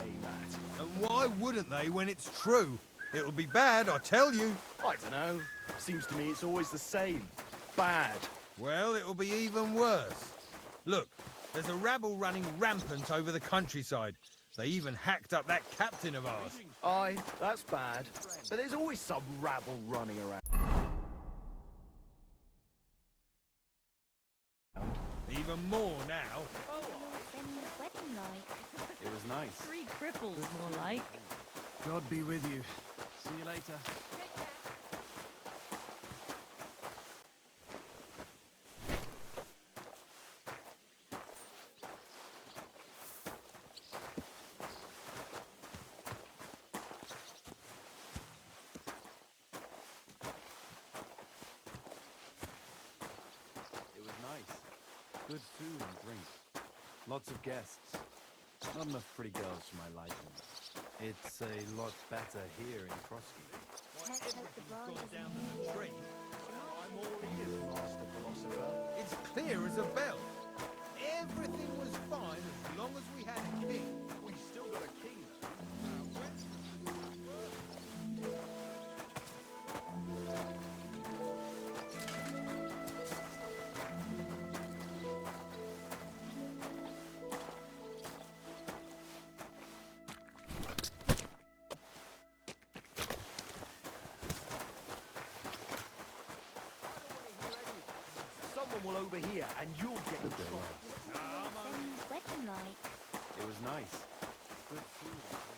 say that. And why wouldn't they when it's true? It'll be bad, I tell you. I don't know. Seems to me it's always the same. Bad. Well, it'll be even worse. Look, there's a rabble running rampant over the countryside. They even hacked up that captain of ours. Aye, that's bad. But there's always some rabble running around. Even more now. Wedding night. It was nice. 3 cripples, more like. God be with you. See you later. It was nice. Good food and drink. Lots of guests. Not enough pretty girls for my liking. It's a lot better here in Krosky. Let's hope the bride Gone isn't down here. to the tree. I'm all ears, Master Philosopher. It's clear as a bell. Everything was fine as long as we had a king. We still got a king, Someone will overhear and you'll get the job. Friend's wedding night. It was nice. Good food and drink.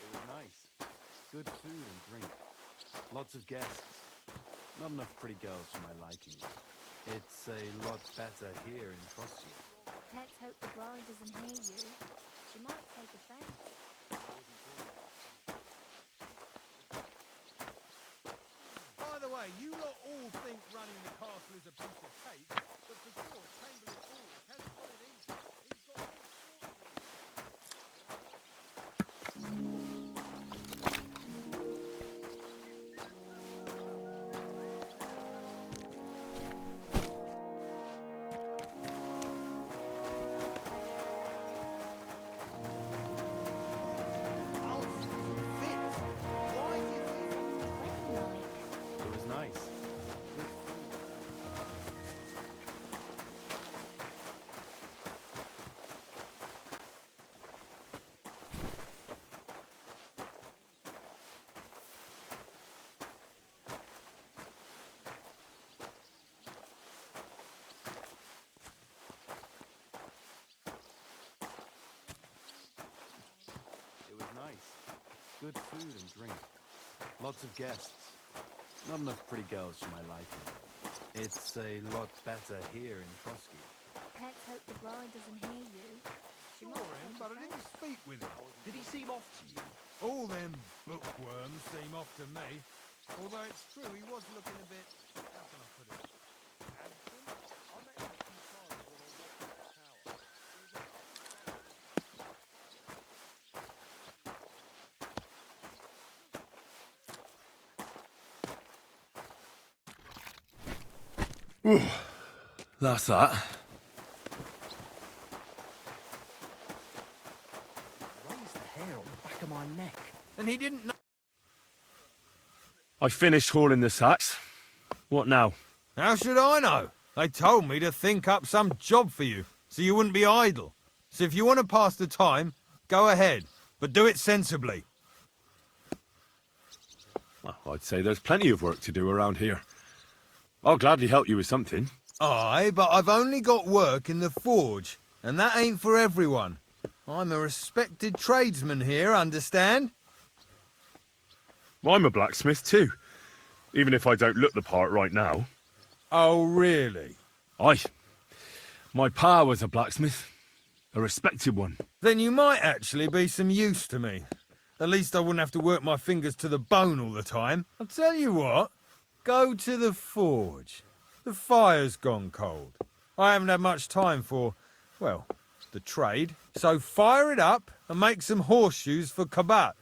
It was nice. Good food and drink. Lots of guests. Not enough pretty girls for my liking. It's a lot better here in Krosky. Let's hope the bride doesn't hear you. She might take offense. By the way, you lot all think running the castle is a piece of cake, but before Chamberlain Ulrich has got it easy. He's got all sorts of... Wedding night. It was nice. It was nice. Good food and drink. Lots of guests. Not enough pretty girls for my liking. It's a lot better here in Krosky. Let's hope the bride doesn't hear you. She Saw might him, take but I offense. didn't speak with him. Did he seem off to you? All them bookworms seem off to me. Although it's true, he was looking a bit... How can I put it? Handsome? I met him a few times when I walked up the tower. That's that. Raised the hair on the back of my neck. And he didn't know... I finished hauling the sacks. What now? How should I know? They told me to think up some job for you, so you wouldn't be idle. So if you want to pass the time, go ahead, but do it sensibly. Well, I'd say there's plenty of work to do around here. I'll gladly help you with something. Aye, but I've only got work in the forge, and that ain't for everyone. I'm a respected tradesman here, understand? I'm a blacksmith too, even if I don't look the part right now. Oh, really? Aye. My pa was a blacksmith. A respected one. Then you might actually be some use to me. At least I wouldn't have to work my fingers to the bone all the time. I'll tell you what, go to the forge. The fire's gone cold. I haven't had much time for, well, the trade. So fire it up and make some horseshoes for Kabat.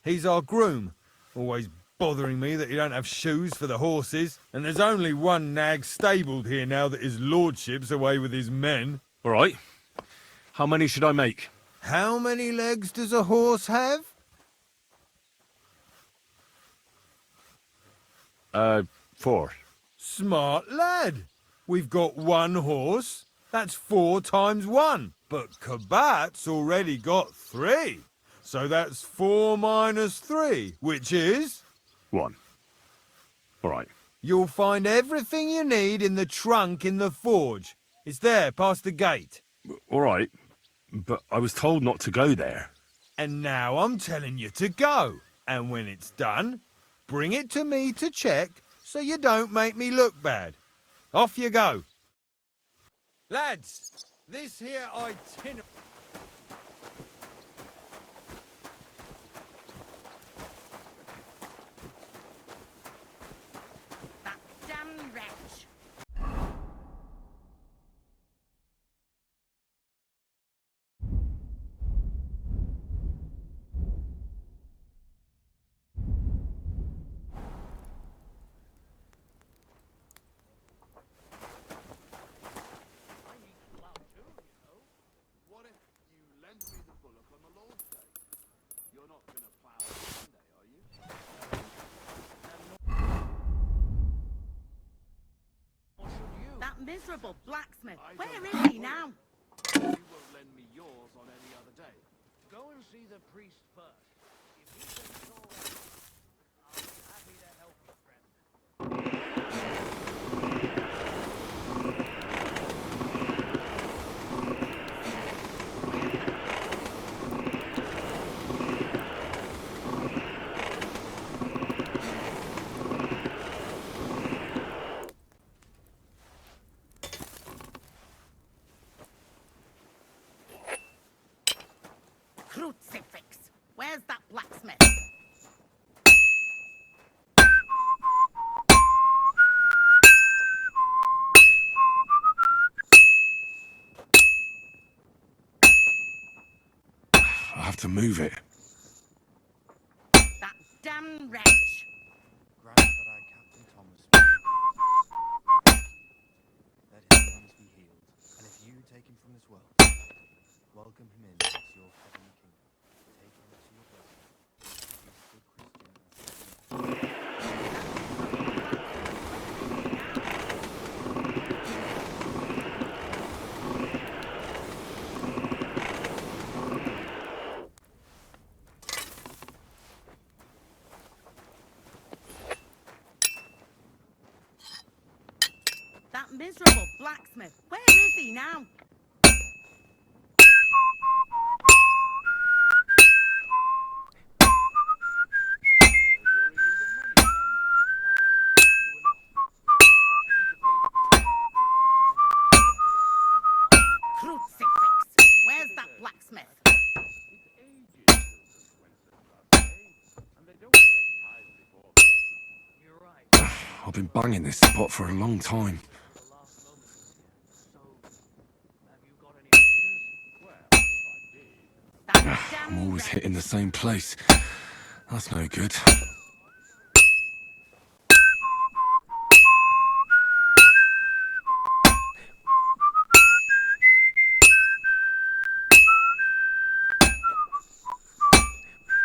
He's our groom, always bothering me that he don't have shoes for the horses. And there's only one nag stabled here now that his lordship's away with his men. All right. How many should I make? How many legs does a horse have? 4. Smart lad. We've got one horse. That's 4 times 1. But Kabat's already got 3. So that's 4 minus 3, which is... 1. All right. You'll find everything you need in the trunk in the forge. It's there, past the gate. All right. But I was told not to go there. And now I'm telling you to go. And when it's done, bring it to me to check so you don't make me look bad. Off you go. Lads, this here itinerary... That damn wretch! What if you lend me the bullock on the Lord's Day? You're not going to plough on Sunday, are you? Or should you? That miserable blacksmith. Where is he now? You won't lend me yours on any other day. Go and see the priest first. If he says it's all right, I'll be happy to help you, friend. Crucifix. Where's that blacksmith? I have to move it. That damn wretch! Grant that I, Captain Thomas, let his wounds be healed, and if you take him from this world, welcome him in as your heavenly kingdom. Take him to your blessing. Be a good Christian. That miserable blacksmith. Where is he now? Crucifix. Where's that blacksmith? I've been banging this spot for a long time. That I'm damn always wretch. hitting the same place. That's no good.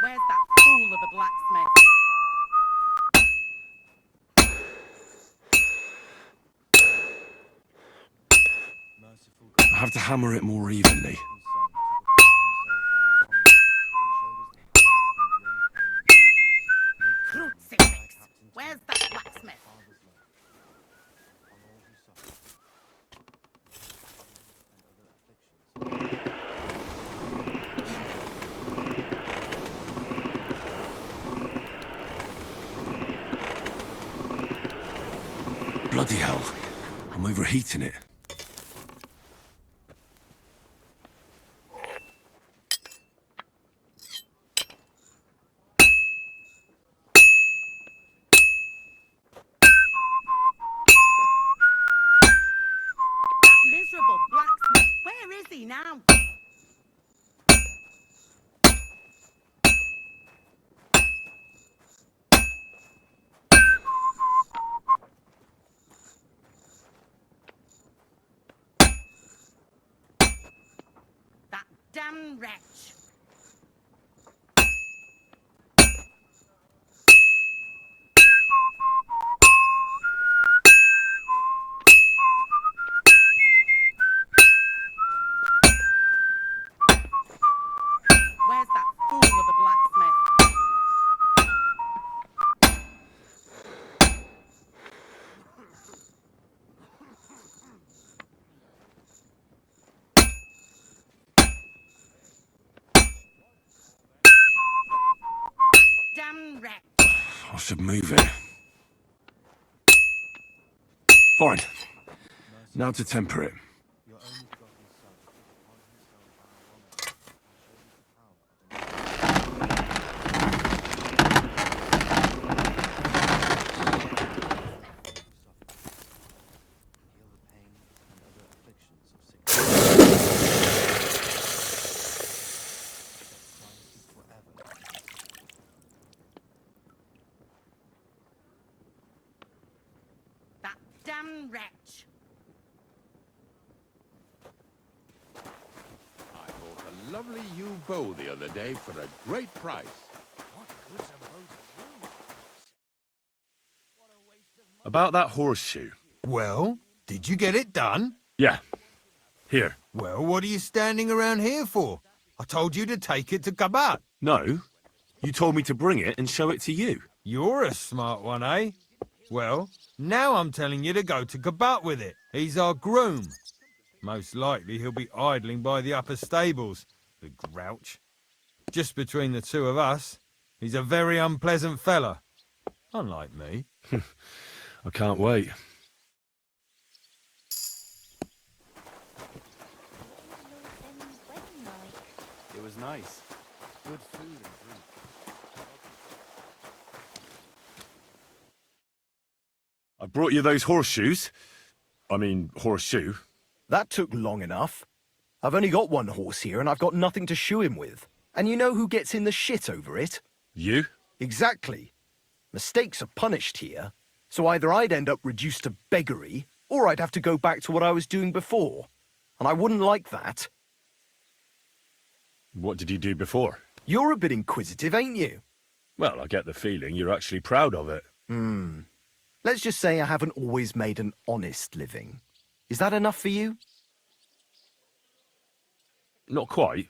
Where's that fool of a blacksmith? Merciful God, I have to hammer it more evenly. his son took upon himself our longing and showed us the pain. Crucifix. Where's that blacksmith? Father's love on all who suffer and other afflictions. Bloody hell. I'm overheating it. is he now? That damn wretch. Where's that fool of a blacksmith? Damn wretch. I should move it. Fine. Now to temper it. Your only begotten son, upon himself our honor, and show you the power of the heal the pain and other afflictions of sickness. Christ forever. That damn wretch. I bought a lovely yew bow the other day for a great price. About that horseshoe. Well, did you get it done? Yeah. Here. Well, what are you standing around here for? I told you to take it to Kabat. No. You told me to bring it and show it to you. You're a smart one, eh? Well, now I'm telling you to go to Kabat with it. He's our groom. Most likely he'll be idling by the upper stables, the grouch. Just between the two of us, he's a very unpleasant fella. Unlike me. I can't wait. Wedding like? It was nice. Good food and drink. I brought you those horseshoes. I mean, horseshoe. That took long enough. I've only got one horse here and I've got nothing to shoe him with. And you know who gets in the shit over it? You? Exactly. Mistakes are punished here, so either I'd end up reduced to beggary, or I'd have to go back to what I was doing before. And I wouldn't like that. What did you do before? You're a bit inquisitive, ain't you? Well, I get the feeling you're actually proud of it. Let's just say I haven't always made an honest living. Is that enough for you? Not quite.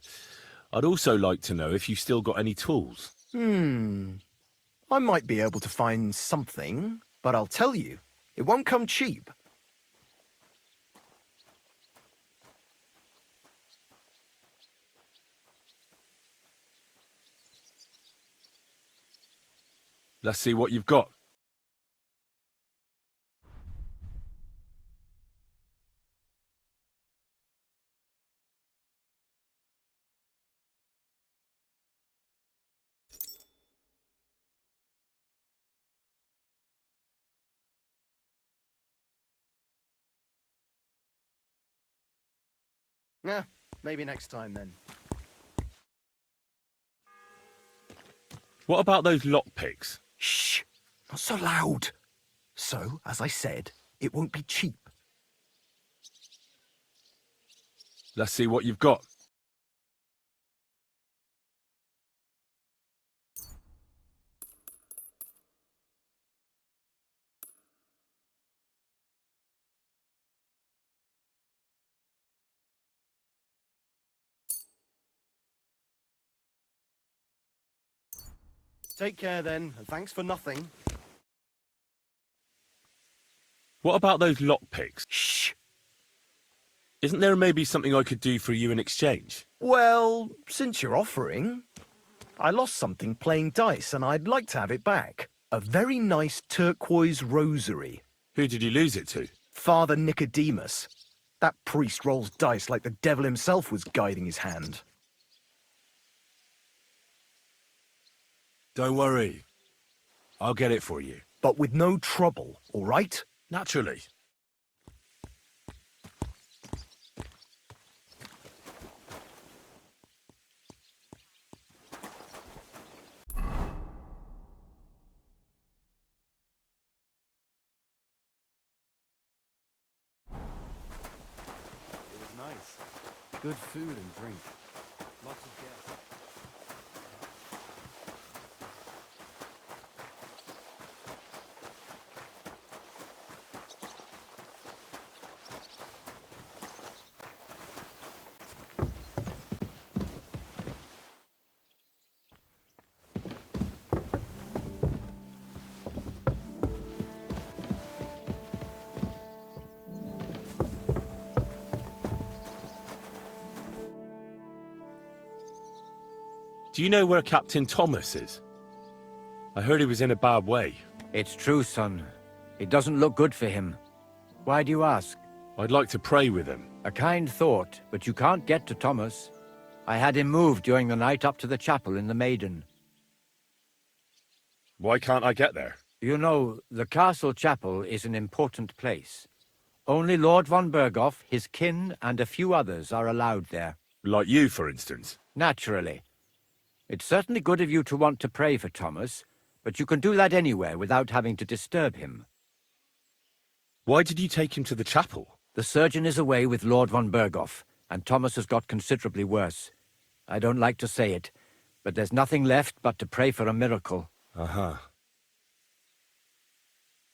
I'd also like to know if you still got any tools. I might be able to find something, but I'll tell you, it won't come cheap. Let's see what you've got. Yeah, maybe next time then. What about those lockpicks? Shh! Not so loud! So, as I said, it won't be cheap. Let's see what you've got. Take care then, and thanks for nothing. What about those lockpicks? Shh! Isn't there maybe something I could do for you in exchange? Well, since you're offering, I lost something playing dice and I'd like to have it back. A very nice turquoise rosary. Who did you lose it to? Father Nicodemus. That priest rolls dice like the devil himself was guiding his hand. Don't worry. I'll get it for you. But with no trouble, all right? Naturally. nice. Good food and drink. Lots of guests. Do you know where Captain Thomas is? I heard he was in a bad way. It's true, son. It doesn't look good for him. Why do you ask? I'd like to pray with him. A kind thought, but you can't get to Thomas. I had him moved during the night up to the chapel in the Maiden. Why can't I get there? You know, the castle chapel is an important place. Only Lord von Berghoff, his kin, and a few others are allowed there. Like you, for instance. Naturally. It's certainly good of you to want to pray for Thomas, but you can do that anywhere without having to disturb him. Why did you take him to the chapel? The surgeon is away with Lord von Berghoff, and Thomas has got considerably worse. I don't like to say it, but there's nothing left but to pray for a miracle. Uh-huh.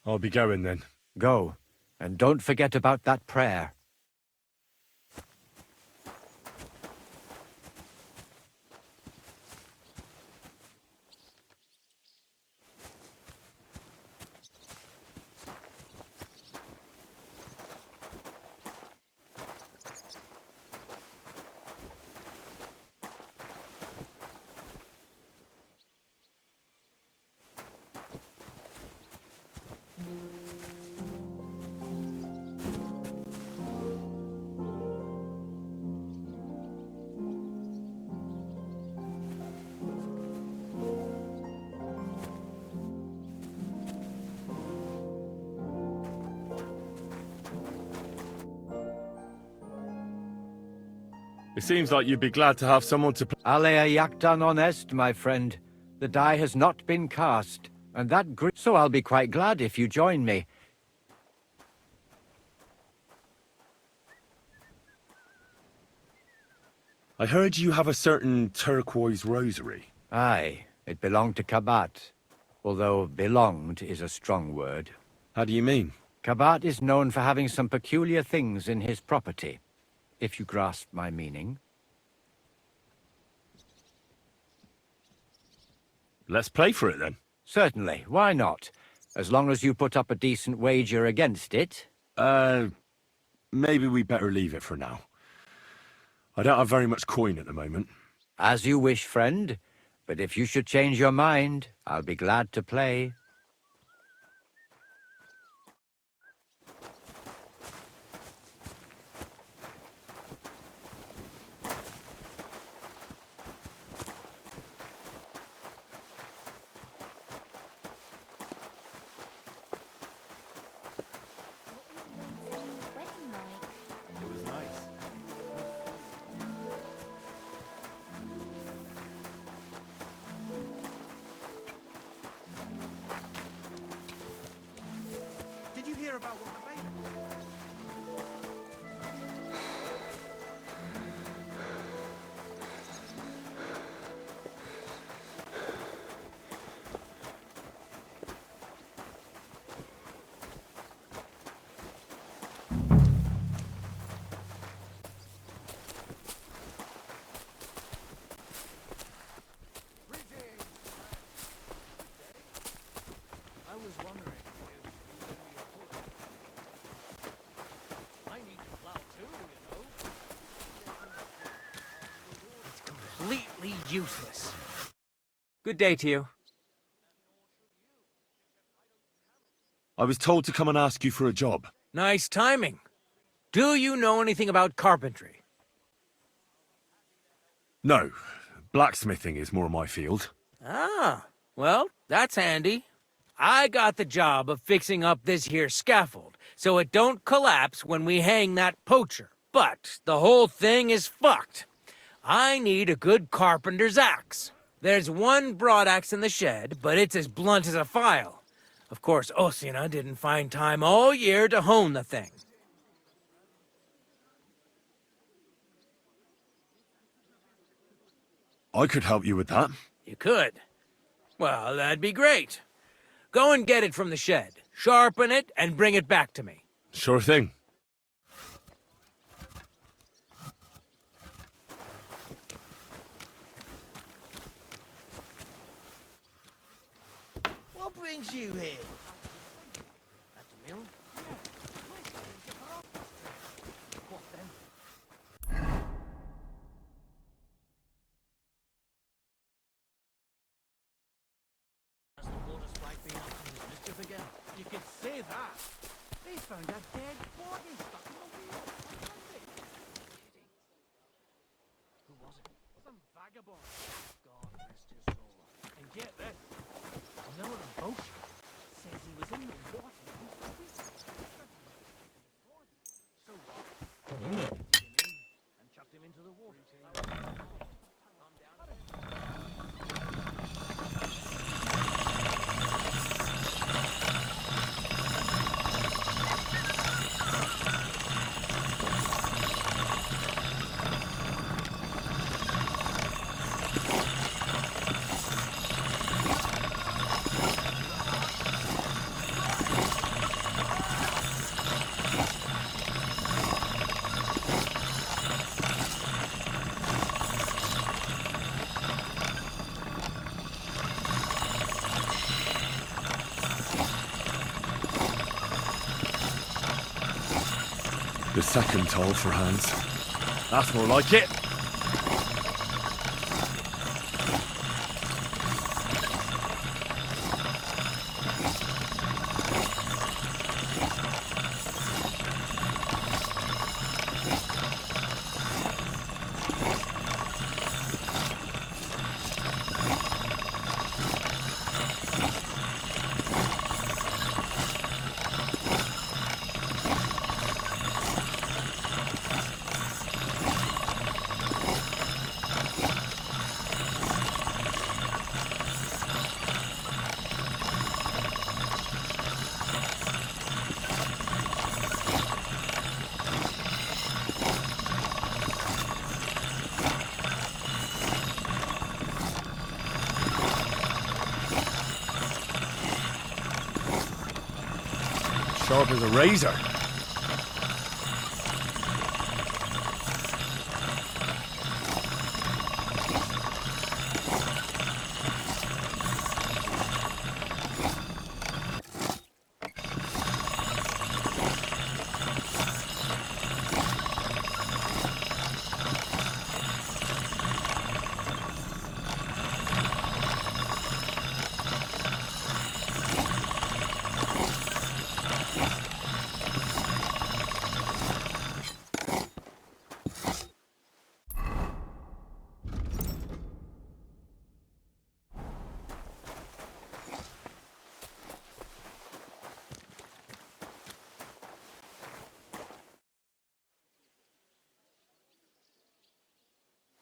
I'll be going then. Go, and don't forget about that prayer. It seems like you'd be glad to have someone to play. Alea jacta non est, my friend. The die has not been cast, and that so I'll be quite glad if you join me. I heard you have a certain turquoise rosary. Aye, it belonged to Kabat, although belonged is a strong word. How do you mean? Kabat is known for having some peculiar things in his property, if you grasp my meaning. Let's play for it then. Certainly, why not? As long as you put up a decent wager against it. Maybe we better leave it for now. I don't have very much coin at the moment. As you wish, friend. But if you should change your mind, I'll be glad to play. Wedding night. It was nice. Did you hear about what the baby? I was wondering if I need to plow too, It's completely useless. Good day to you. I was told to come and ask you for a job. Nice timing. Do you know anything about carpentry? No, blacksmithing is more my field. Ah, well, that's handy. I got the job of fixing up this here scaffold, so it don't collapse when we hang that poacher. But the whole thing is fucked. I need a good carpenter's axe. There's one broadaxe in the shed, but it's as blunt as a file. Of course, Osina didn't find time all year to hone the thing. I could help you with that. You could? Well, that'd be great. Go and get it from the shed, sharpen it, and bring it back to me. Sure thing. What brings you here? That's a meal. What then? Has the water sprite been up to his mischief again? You could say that. They found a dead body stuck in the wheel. Kidding. Who was it? Some vagabond. God rest his soul. And get this. Another boat says he was in the water. So what? And chucked him into the water. The second toll for Hans. That's more like it. Sharp as a razor.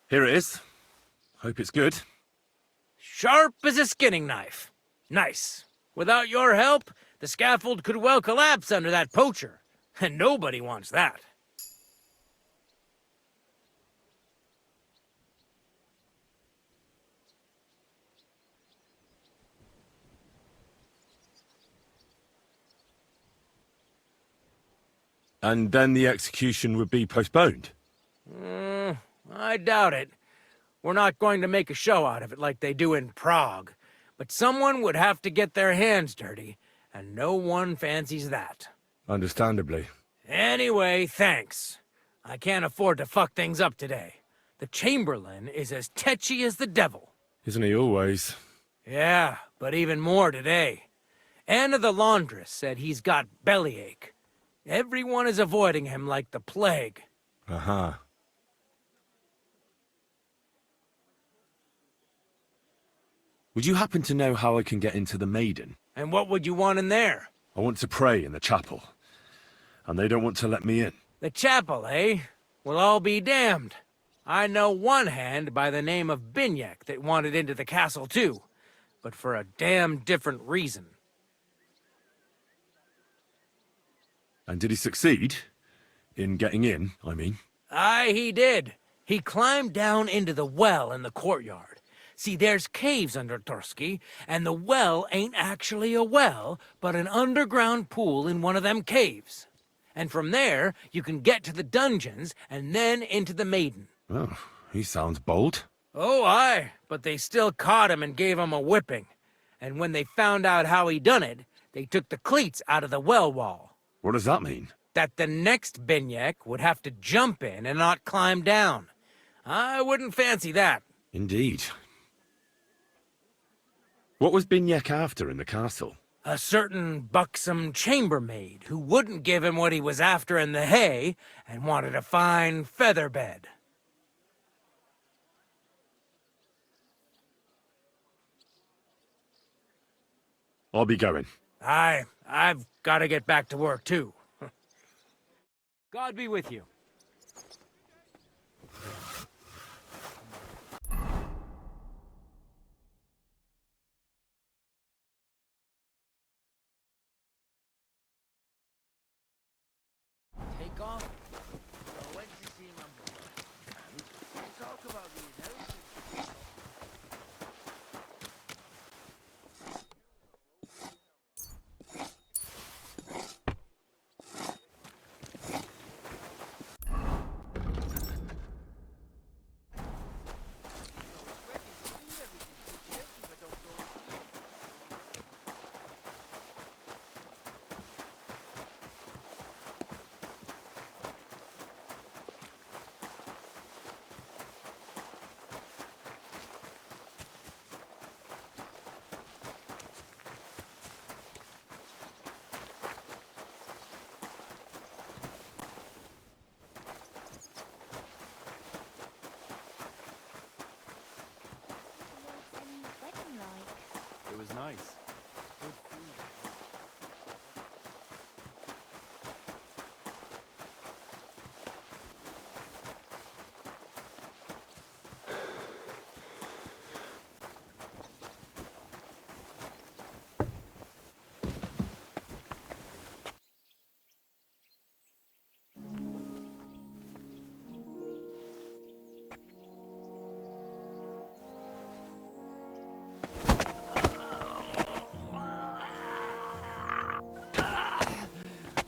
Here it is. Hope it's good. Sharp as a skinning knife. Nice. Without your help, the scaffold could well collapse under that poacher. And nobody wants that. And then the execution would be postponed. I doubt it. We're not going to make a show out of it like they do in Prague. But someone would have to get their hands dirty, and no one fancies that. Understandably. Anyway, thanks. I can't afford to fuck things up today. The Chamberlain is as tetchy as the devil. Isn't he always? Yeah, but even more today. Anna the laundress said he's got bellyache. Everyone is avoiding him like the plague. Aha. Would you happen to know how I can get into the Maiden? And what would you want in there? I want to pray in the chapel. And they don't want to let me in. The chapel, eh? Well, I'll be damned. I know one hand by the name of Binyak that wanted into the castle too, but for a damn different reason. And did he succeed? In getting in, I mean? Aye, he did. He climbed down into the well in the courtyard. See, there's caves under Torski, and the well ain't actually a well, but an underground pool in one of them caves. And from there, you can get to the dungeons, and then into the Maiden. Oh, he sounds bold. Oh, aye, but they still caught him and gave him a whipping. And when they found out how he done it, they took the cleats out of the well wall. What does that mean? That the next Binyek would have to jump in and not climb down. I wouldn't fancy that. Indeed. What was Binyek after in the castle? A certain buxom chambermaid who wouldn't give him what he was after in the hay and wanted a fine feather bed. I'll be going. I've got to get back to work too. God be with you. Take off. I went to see my boy. We talk about these houses. It was nice.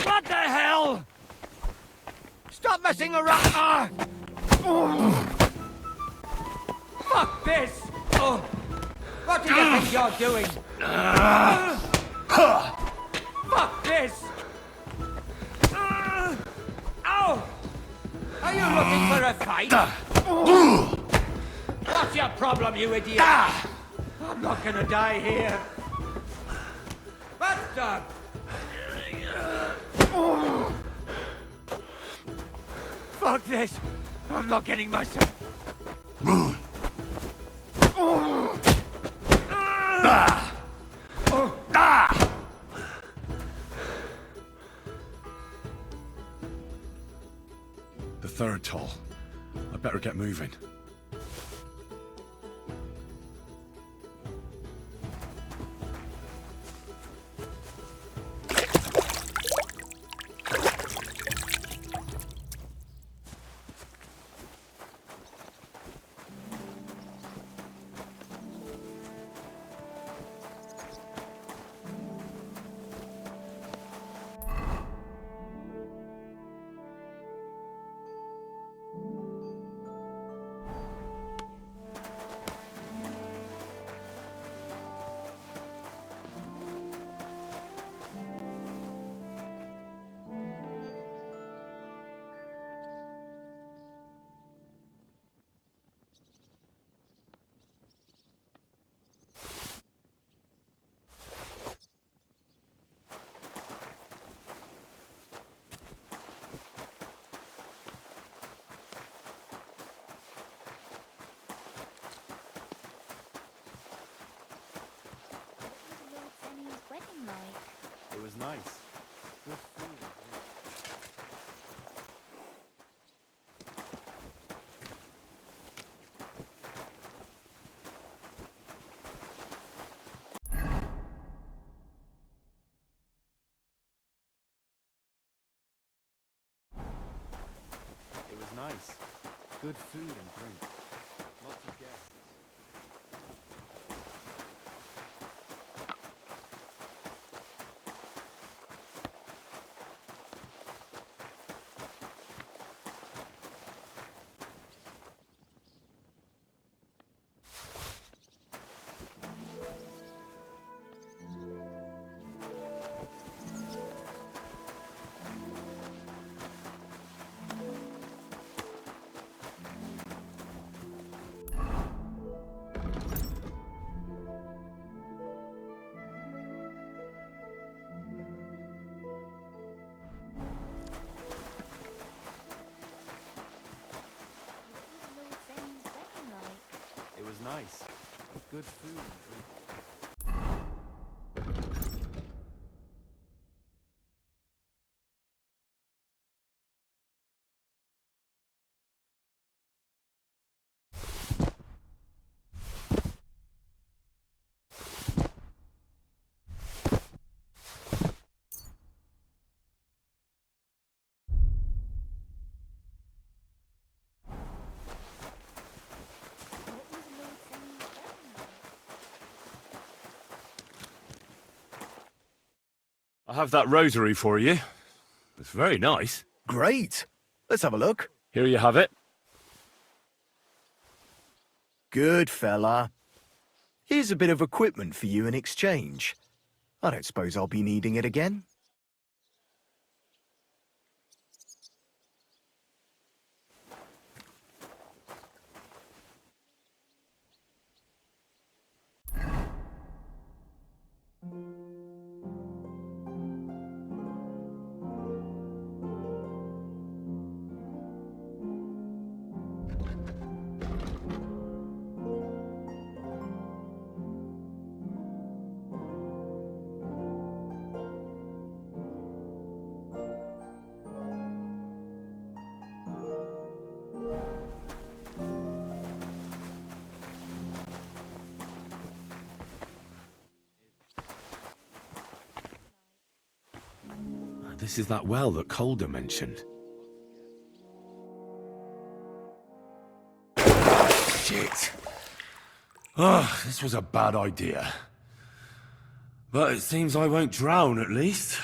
What the hell? Stop messing around! Ah! Fuck this! Oh. What do you think you're doing? Fuck this! Ow! Are you looking for a fight? What's your problem, you idiot? I'm not gonna die here. Bastard! Fuck this! I'm not getting myself. The third toll. I better get moving. It was nice. Good food. It was nice. Good food and drink. Lots of guests. It was nice. Good food and drink. I have that rosary for you. It's very nice. Great. Let's have a look. Here you have it. Good fella. Here's a bit of equipment for you in exchange. I don't suppose I'll be needing it again. This is that well that Calder mentioned. Shit. Oh, this was a bad idea. But it seems I won't drown, at least.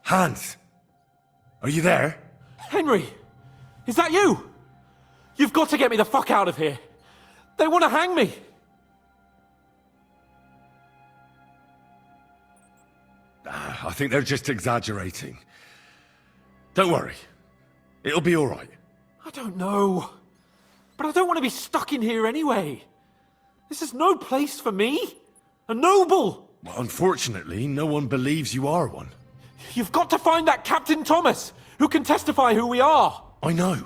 Hans! Are you there? Henry! Is that you? You've got to get me the fuck out of here! They want to hang me! I think they're just exaggerating. Don't worry. It'll be all right. I don't know. But I don't want to be stuck in here anyway. This is no place for me. A noble! Well, unfortunately, no one believes you are one. You've got to find that Captain Thomas, who can testify who we are. I know.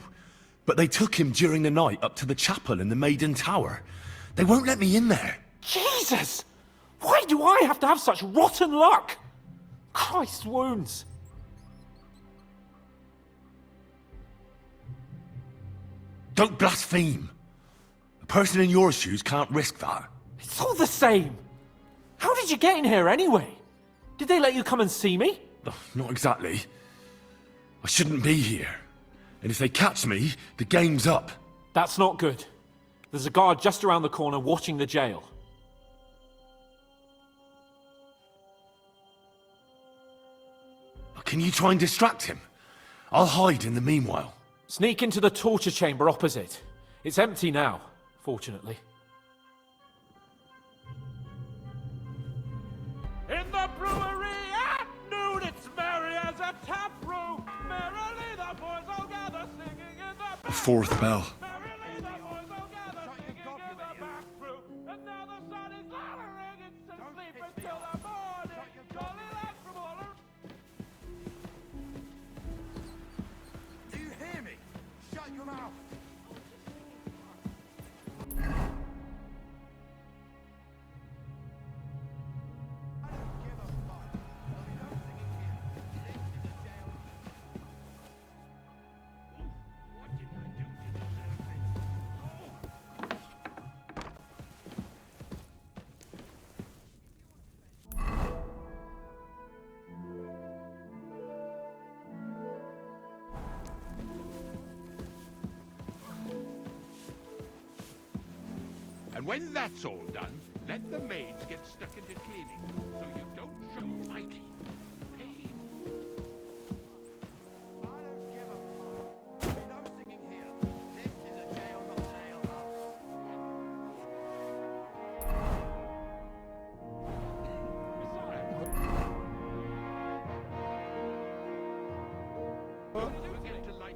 But they took him during the night up to the chapel in the Maiden Tower. They won't let me in there. Jesus! Why do I have to have such rotten luck? Christ's wounds. Don't blaspheme. A person in your shoes can't risk that. It's all the same. How did you get in here anyway? Did they let you come and see me? Oh, not exactly. I shouldn't be here. And if they catch me, the game's up. That's not good. There's a guard just around the corner watching the jail. Can you try and distract him? I'll hide in the meanwhile. Sneak into the torture chamber opposite. It's empty now, fortunately. In the brewery at noon, it's merry as a tap room. Merrily the boys all gather singing in the The fourth bell. Merrily the boys all gather singing in the back room. And now the sun is lowering, it's to sleep until the morning. Jolly lads from all around. Do you hear me? Shut your mouth! And when that's all done, let the maids get stuck into cleaning, so you don't show fighting. Okay? I don't give a fuck. There'll be no singing here. This is a jail, not an alehouse.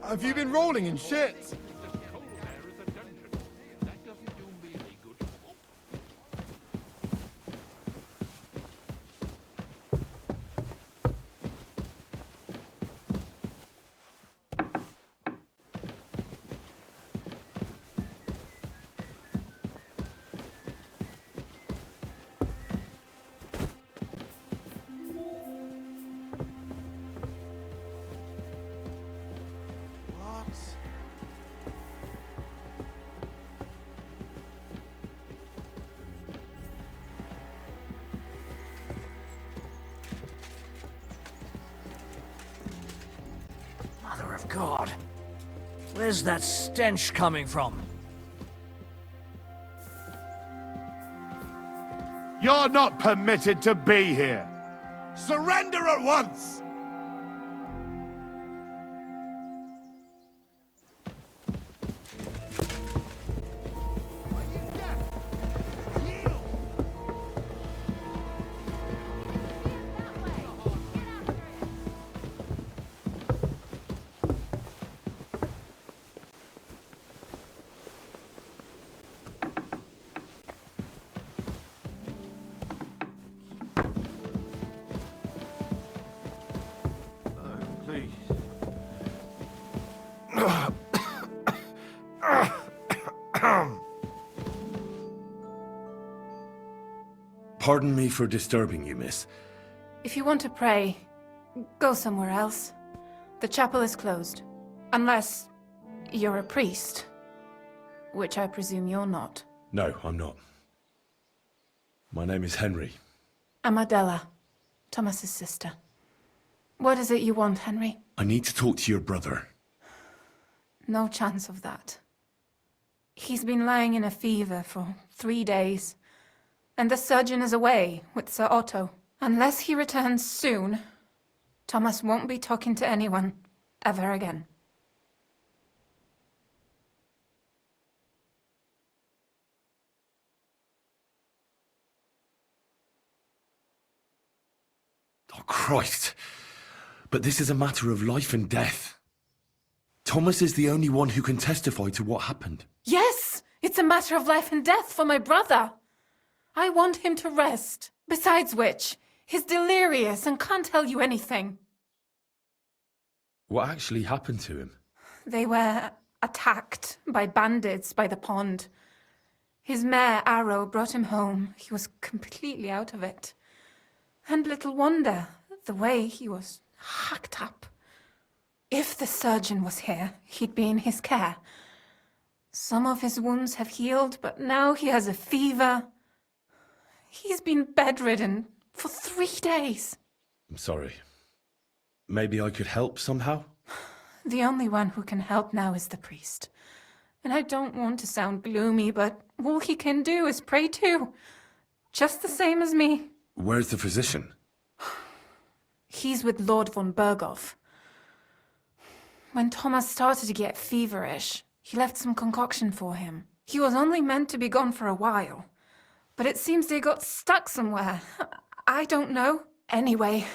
Have you been rolling in shit? As cold there as a dungeon. That doesn't do me any good. What? Mother of God. Where's that stench coming from? You're not permitted to be here. Surrender at once! Please. Pardon me for disturbing you, miss. If you want to pray, go somewhere else. The chapel is closed. Unless you're a priest. Which I presume you're not. No, I'm not. My name is Henry. I'm Adela, Thomas's sister. What is it you want, Henry? I need to talk to your brother. No chance of that. He's been lying in a fever for 3 days. And the surgeon is away with Sir Otto. Unless he returns soon, Thomas won't be talking to anyone ever again. Oh, Christ. But this is a matter of life and death. Thomas is the only one who can testify to what happened. Yes! It's a matter of life and death for my brother. I want him to rest. Besides which, he's delirious and can't tell you anything. What actually happened to him? They were attacked by bandits by the pond. His mare, Arrow, brought him home. He was completely out of it. And little wonder, the way he was hacked up. If the surgeon was here, he'd be in his care. Some of his wounds have healed, but now he has a fever. He's been bedridden for 3 days. I'm sorry. Maybe I could help somehow? The only one who can help now is the priest. And I don't want to sound gloomy, but all he can do is pray too. Just the same as me. Where's the physician? He's with Lord von Berghoff. When Thomas started to get feverish, he left some concoction for him. He was only meant to be gone for a while, but it seems they got stuck somewhere. I don't know. Anyway,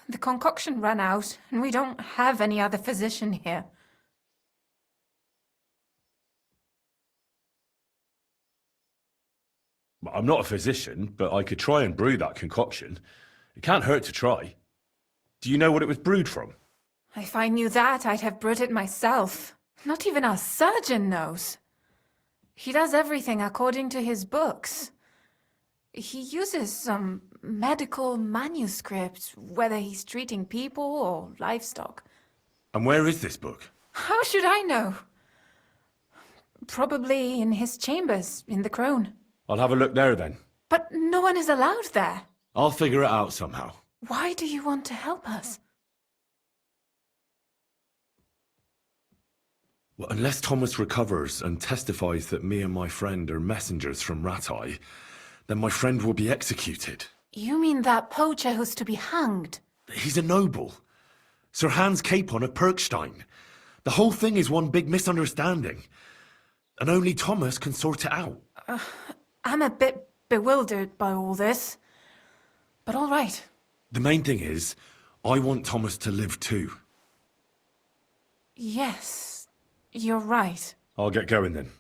the concoction ran out, and we don't have any other physician here. I'm not a physician, but I could try and brew that concoction. It can't hurt to try. Do you know what it was brewed from? If I knew that, I'd have brewed it myself. Not even our surgeon knows. He does everything according to his books. He uses some medical manuscript, whether he's treating people or livestock. And where is this book? How should I know? Probably in his chambers, in the Crone. I'll have a look there then. But no one is allowed there. I'll figure it out somehow. Why do you want to help us? Well, unless Thomas recovers and testifies that me and my friend are messengers from Ratai, then my friend will be executed. You mean that poacher who's to be hanged? He's a noble. Sir Hans Capon of Perkstein. The whole thing is one big misunderstanding. And only Thomas can sort it out. I'm a bit bewildered by all this. But all right. The main thing is, I want Thomas to live too. Yes, you're right. I'll get going then.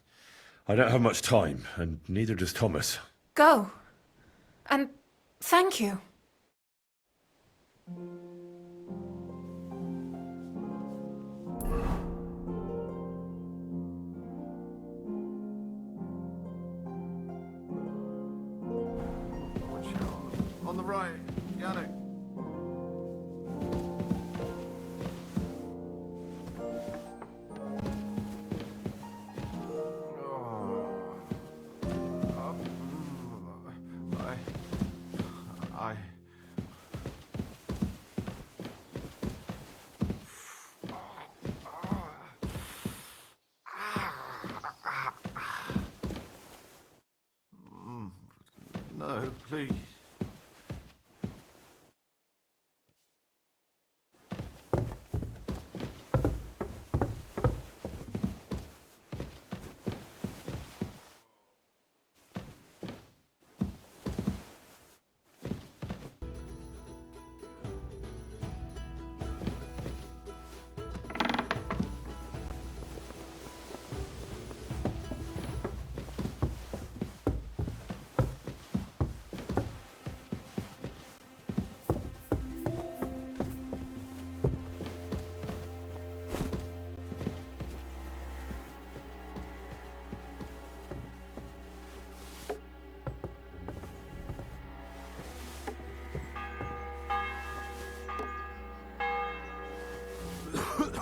I don't have much time, and neither does Thomas. Go. And thank you. On the right, Yannick. No, please.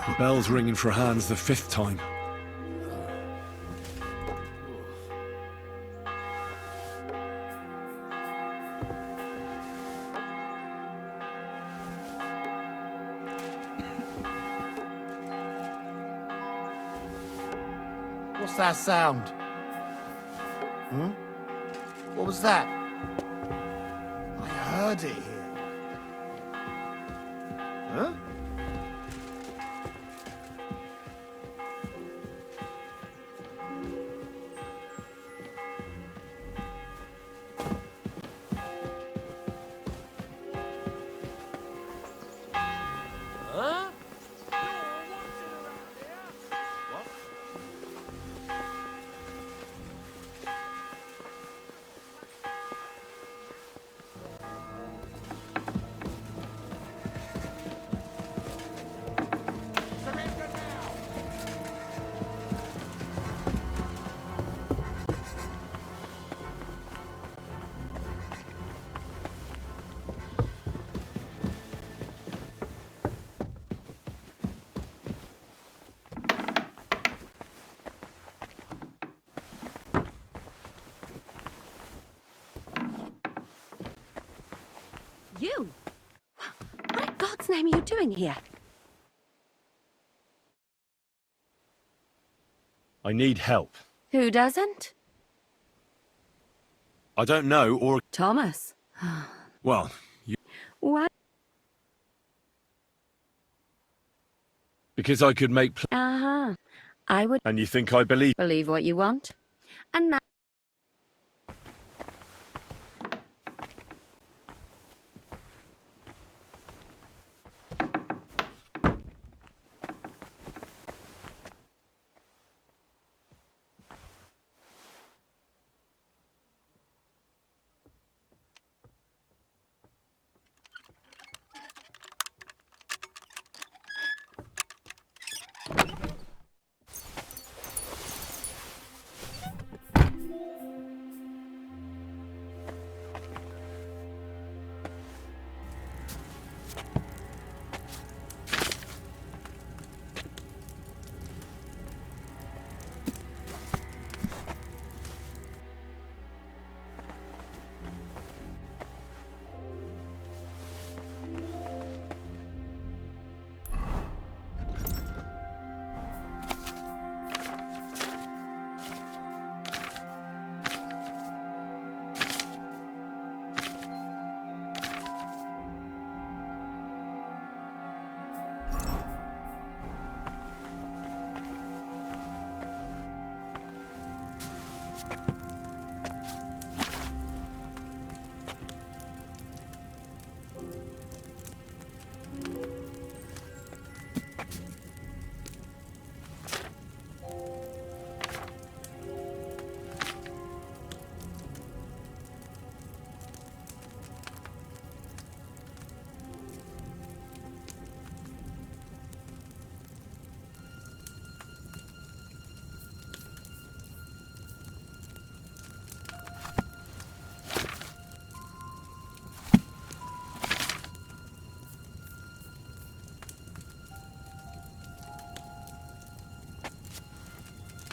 The bell's ringing for Hans the 5th time. What's that sound? What was that? I heard it here. Huh? You? What in God's name are you doing here? I need help. Who doesn't? I don't know, or... Thomas. Well, you... What? Because I could make... Uh-huh. I would And you think I believe... believe what you want. And that...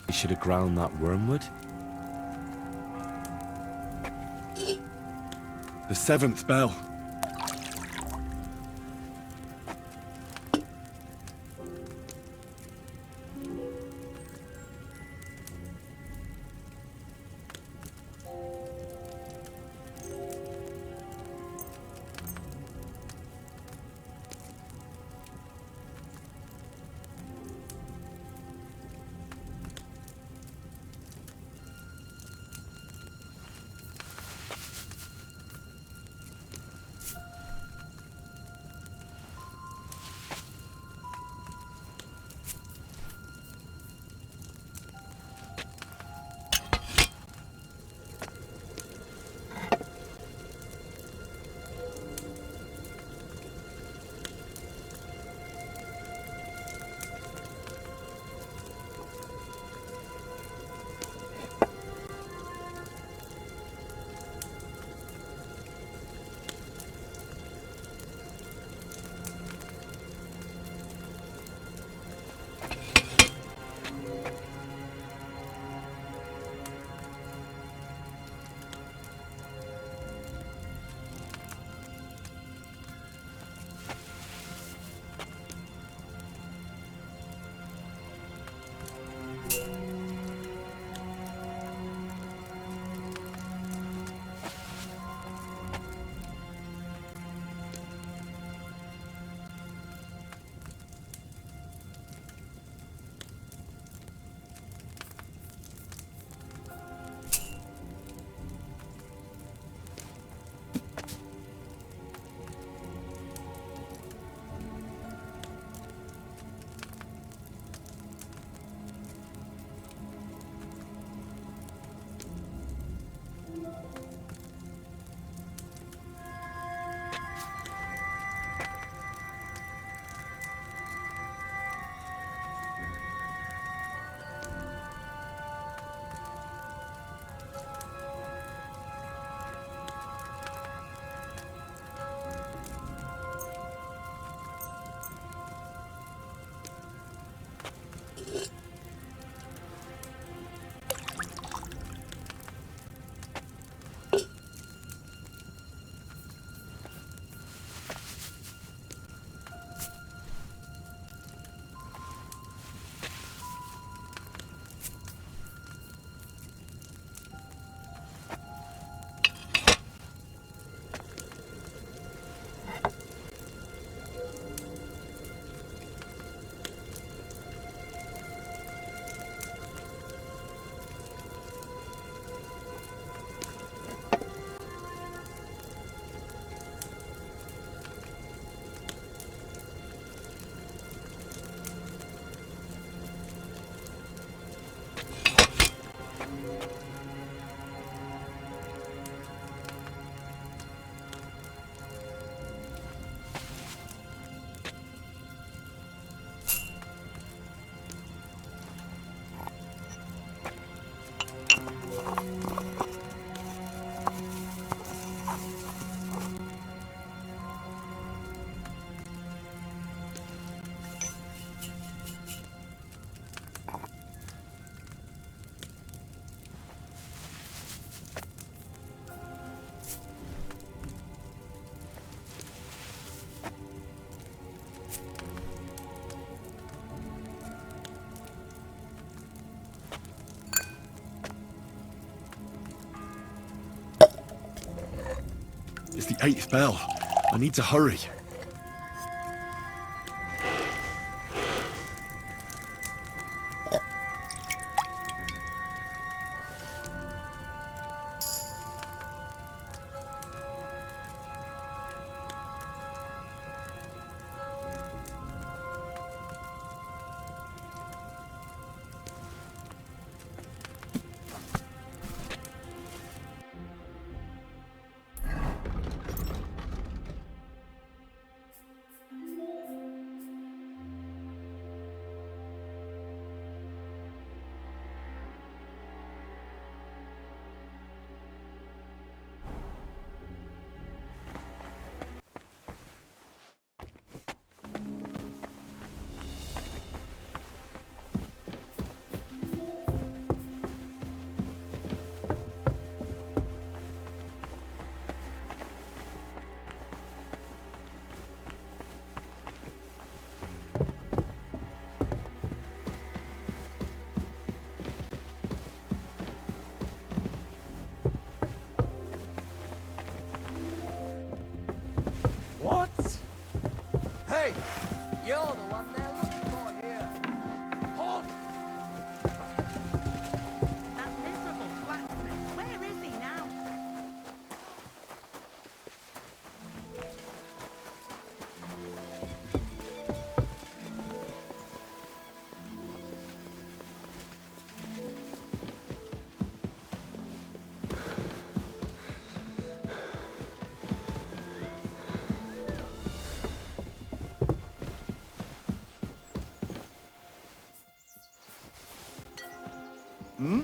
You should have ground that wormwood. The 7th bell. It's the 8th bell. I need to hurry. What? Hey! You're the one they're looking for here. Halt! That miserable blacksmith. Where is he now? Hmm?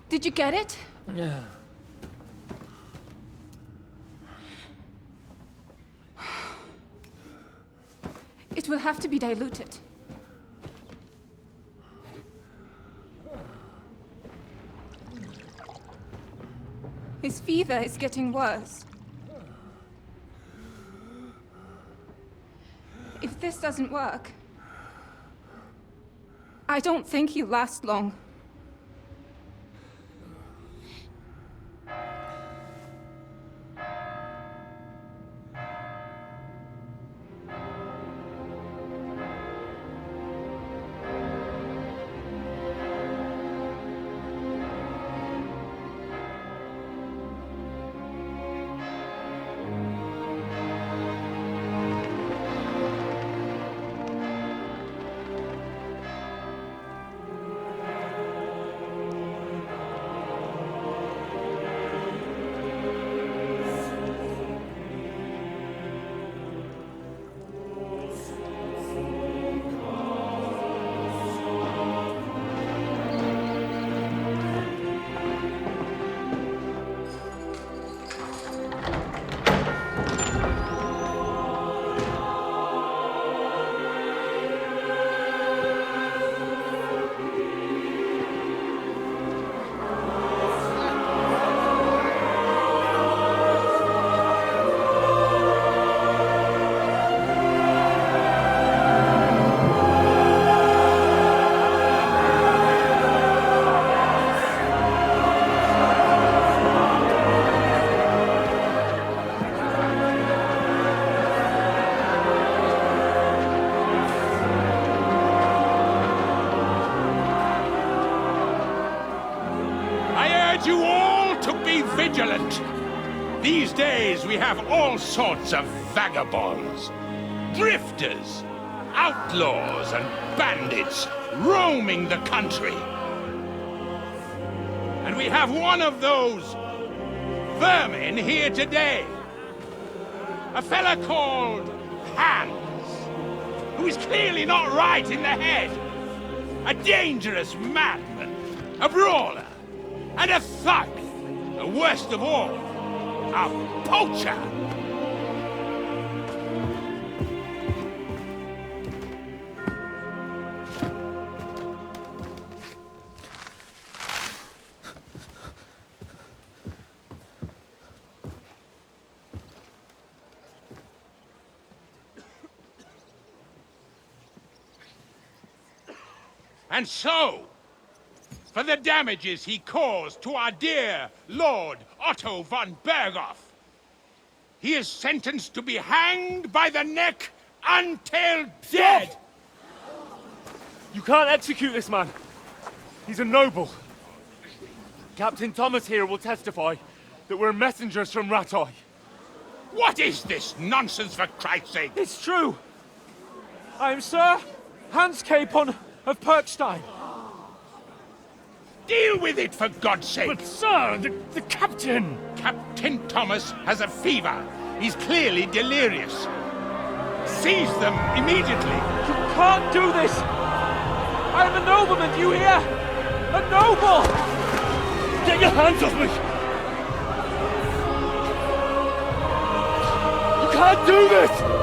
Did you get it? Yeah. It will have to be diluted. His fever is getting worse. If this doesn't work, I don't think he'll last long. to be vigilant. These days we have all sorts of vagabonds, drifters, outlaws and bandits roaming the country. And we have one of those vermin here today. A fella called Hans, who is clearly not right in the head. A dangerous madman, a brawler, and a thug. The worst of all, a poacher. And so, for the damages he caused to our dear Lord Otto von Berghoff, he is sentenced to be hanged by the neck until dead! You can't execute this man. He's a noble. Captain Thomas here will testify that we're messengers from Ratoi. What is this nonsense, for Christ's sake? It's true. I am Sir Hans Capon of Perkstein. Deal with it, for God's sake! But sir, the captain! Captain Thomas has a fever. He's clearly delirious. Seize them immediately. You can't do this! I am a nobleman, do you hear? A noble! Get your hands off me! You can't do this!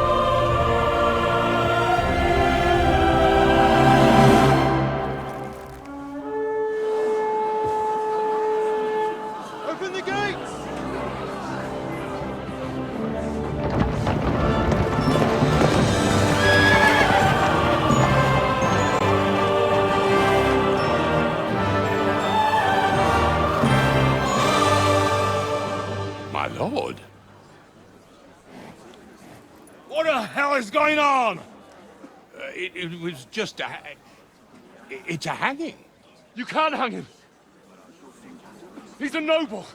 Open the gates! My lord? What the hell is going on? It was just a... It's a hanging. You can't hang him! He's a noble!